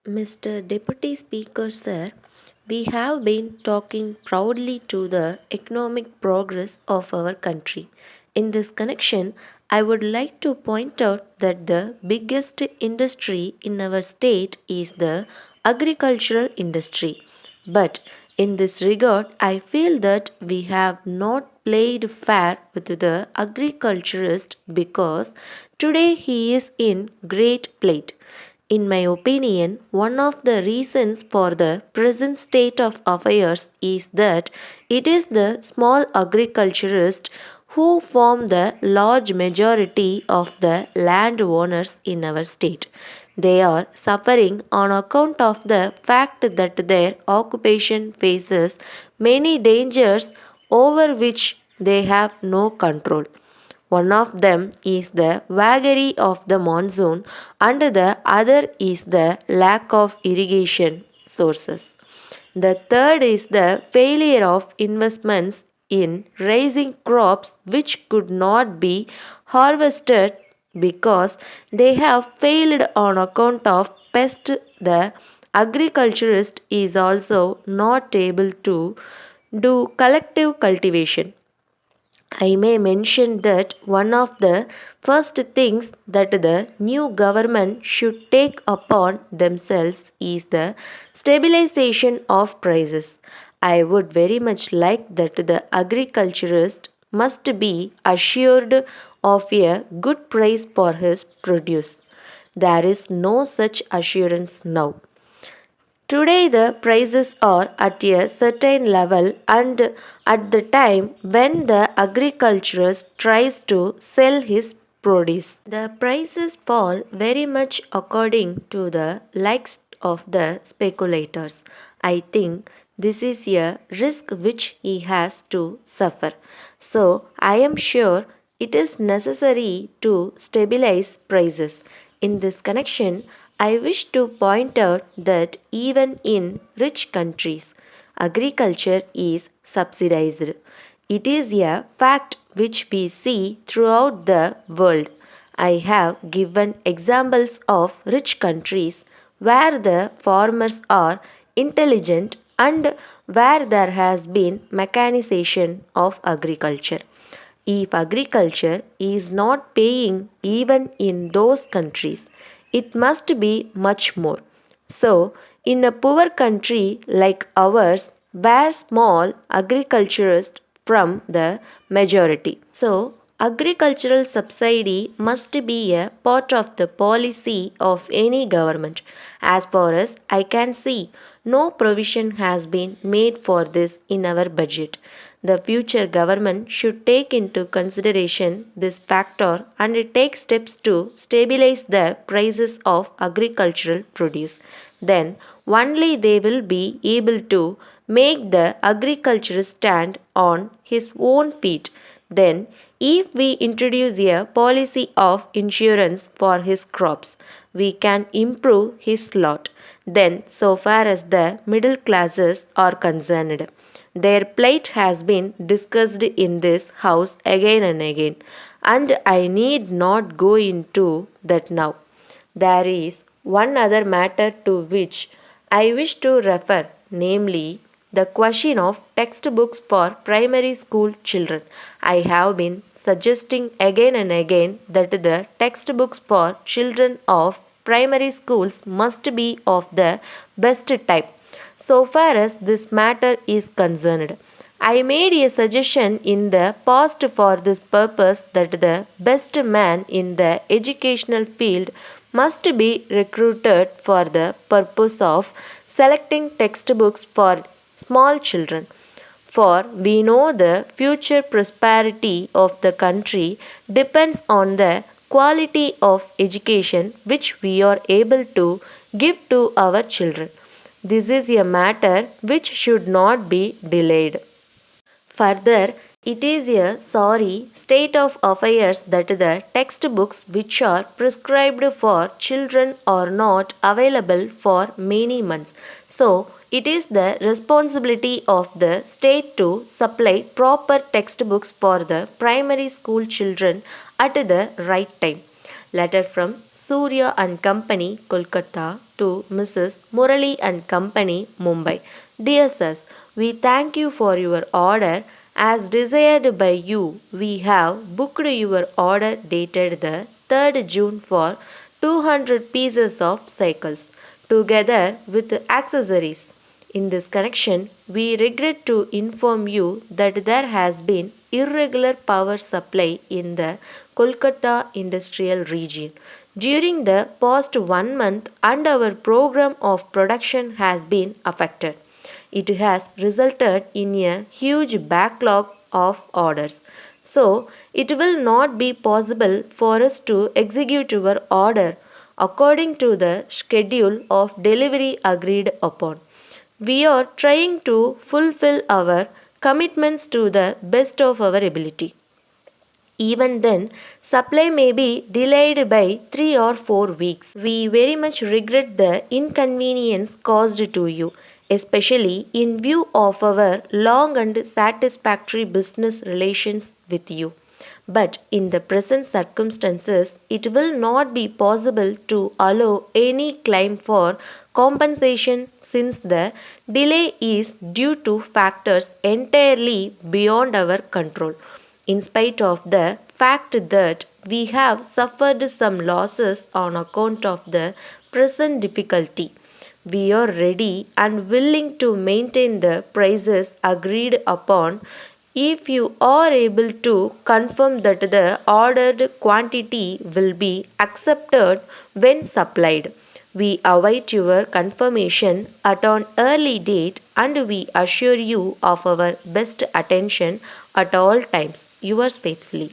Mr. Deputy Speaker, sir, we have been talking proudly to the economic progress of our country. In this connection, I would like to point out that the biggest industry in our state is the agricultural industry. But in this regard, I feel that we have not played fair with the agriculturist because today he is in great plight. In my opinion, one of the reasons for the present state of affairs is that it is the small agriculturists who form the large majority of the landowners in our state. They are suffering on account of the fact that their occupation faces many dangers over which they have no control. One of them is the vagary of the monsoon, and the other is the lack of irrigation sources. The third is the failure of investments in raising crops which could not be harvested because they have failed on account of pest. The agriculturist is also not able to do collective cultivation. I may mention that one of the first things that the new government should take upon themselves is the stabilization of prices. I would very much like that the agriculturist must be assured of a good price for his produce. There is no such assurance now. Today, the prices are at a certain level, and at the time when the agriculturist tries to sell his produce, the prices fall very much according to the likes of the speculators. I think this is a risk which he has to suffer. So, I am sure it is necessary to stabilize prices. In this connection, I wish to point out that even in rich countries, agriculture is subsidized. It is a fact which we see throughout the world. I have given examples of rich countries where the farmers are intelligent and where there has been mechanization of agriculture. If agriculture is not paying even in those countries, it must be much more. So, in a poor country like ours, where small agriculturists from the majority. So, agricultural subsidy must be a part of the policy of any government. As far as I can see, no provision has been made for this in our budget. The future government should take into consideration this factor and take steps to stabilize the prices of agricultural produce. Then only they will be able to make the agriculturist stand on his own feet. Then, if we introduce a policy of insurance for his crops, we can improve his lot. Then, so far as the middle classes are concerned, their plight has been discussed in this house again and again, and I need not go into that now. There is one other matter to which I wish to refer, namely the question of textbooks for primary school children. I have been suggesting again and again that the textbooks for children of primary schools must be of the best type so far as this matter is concerned. I made a suggestion in the past for this purpose that the best man in the educational field must be recruited for the purpose of selecting textbooks for small children. For we know the future prosperity of the country depends on the quality of education which we are able to give to our children. This is a matter which should not be delayed. Further, it is a sorry state of affairs that the textbooks which are prescribed for children are not available for many months. So, it is the responsibility of the state to supply proper textbooks for the primary school children at the right time. Letter from Surya and Company, Kolkata, to Mrs. Murali and Company, Mumbai. Dear Sirs, we thank you for your order. As desired by you, we have booked your order dated the 3rd June for 200 pieces of cycles, together with accessories. In this connection, we regret to inform you that there has been irregular power supply in the Kolkata industrial region during the past 1 month, and our program of production has been affected. It has resulted in a huge backlog of orders. So, it will not be possible for us to execute our order according to the schedule of delivery agreed upon. We are trying to fulfill our commitments to the best of our ability. Even then, supply may be delayed by 3 or 4 weeks. We very much regret the inconvenience caused to you, especially in view of our long and satisfactory business relations with you. But in the present circumstances, it will not be possible to allow any claim for compensation since the delay is due to factors entirely beyond our control. In spite of the fact that we have suffered some losses on account of the present difficulty, we are ready and willing to maintain the prices agreed upon if you are able to confirm that the ordered quantity will be accepted when supplied. We await your confirmation at an early date, and we assure you of our best attention at all times. Yours faithfully.